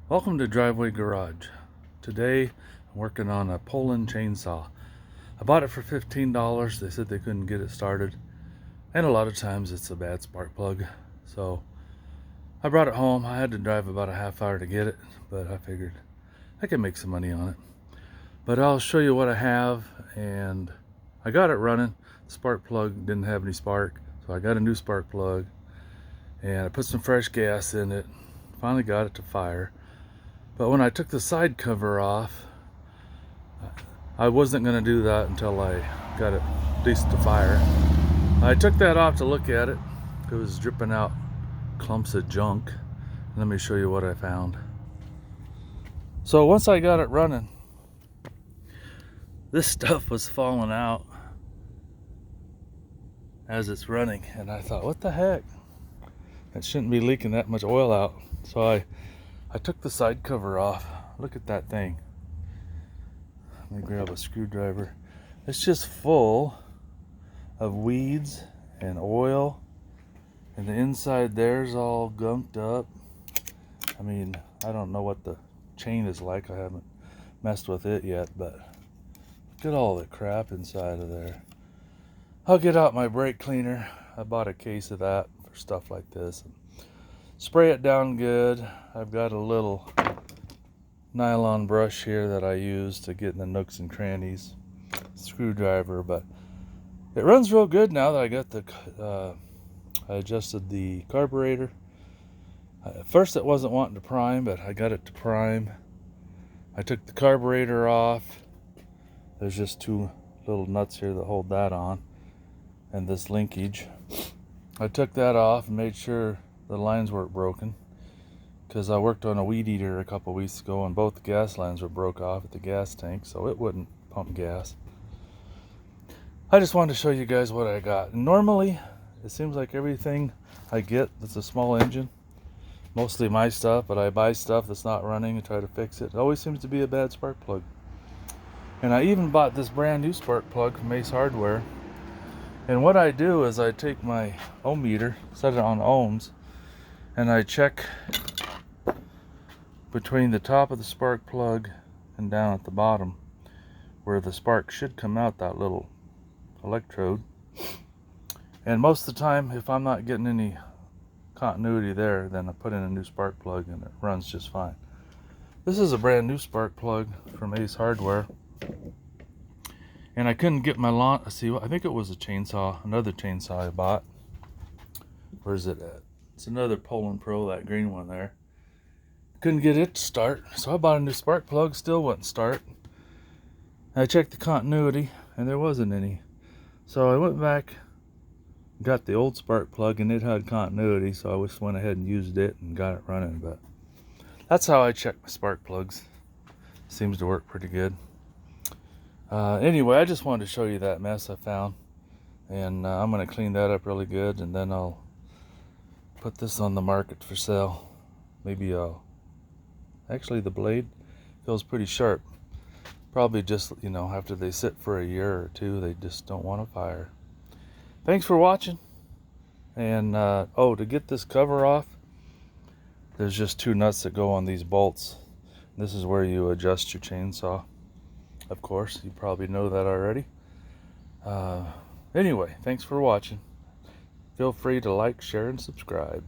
Welcome to Driveway Garage. Today I'm working on a Poulan chainsaw. I bought it for $15. They said they couldn't get it started, and a lot of times it's a bad spark plug. So I brought it home. I had to drive about a half hour to get it, but I figured I could make some money on it. But I'll show you what I have, and I got it running. The spark plug didn't have any spark, so I got a new spark plug, and I put some fresh gas in it. Finally got it to fire. But when I took the side cover off, I wasn't going to do that until I got it at least to fire. I took that off to look at it. It was dripping out clumps of junk. Let me show you what I found. So once I got it running, this stuff was falling out as it's running, and I thought, what the heck? It shouldn't be leaking that much oil out. So I took the side cover off. Look at that thing. Let me grab a screwdriver. It's just full of weeds and oil, and the inside there's all gunked up. I mean, I don't know what the chain is like. I haven't messed with it yet, but look at all the crap inside of there. I'll get out my brake cleaner. I bought a case of that for stuff like this. Spray it down good. I've got a little nylon brush here that I use to get in the nooks and crannies. Screwdriver, but it runs real good now that I got the I adjusted the carburetor. At first it wasn't wanting to prime, but I got it to prime. I took the carburetor off. There's just two little nuts here that hold that on, and this linkage. I took that off and made sure the lines weren't broken, because I worked on a weed eater a couple weeks ago and both the gas lines were broke off at the gas tank, so it wouldn't pump gas. I just wanted to show you guys what I got. And normally it seems like everything I get that's a small engine, mostly my stuff, but I buy stuff that's not running and try to fix it. It always seems to be a bad spark plug. And I even bought this brand new spark plug from Ace Hardware. And what I do is I take my ohm meter, set it on ohms, and I check between the top of the spark plug and down at the bottom where the spark should come out, that little electrode. And most of the time, if I'm not getting any continuity there, then I put in a new spark plug and it runs just fine. This is a brand new spark plug from Ace Hardware, and I couldn't get my lawn. See, I think it was a chainsaw, another chainsaw I bought. Where's it at? It's another Poulan Pro, that green one there. Couldn't get it to start, so I bought a new spark plug. Still wouldn't start. I checked the continuity, and there wasn't any. So I went back, got the old spark plug, and it had continuity, so I just went ahead and used it and got it running. But that's how I check my spark plugs. Seems to work pretty good. Anyway, I just wanted to show you that mess I found, and I'm going to clean that up really good, and then I'll put this on the market for sale. Maybe actually the blade feels pretty sharp. Probably just, after they sit for a year or two, they just don't want to fire. Thanks for watching. And to get this cover off, there's just two nuts that go on these bolts. This is where you adjust your chainsaw. Of course, you probably know that already. Anyway, thanks for watching. Feel free to like, share, and subscribe.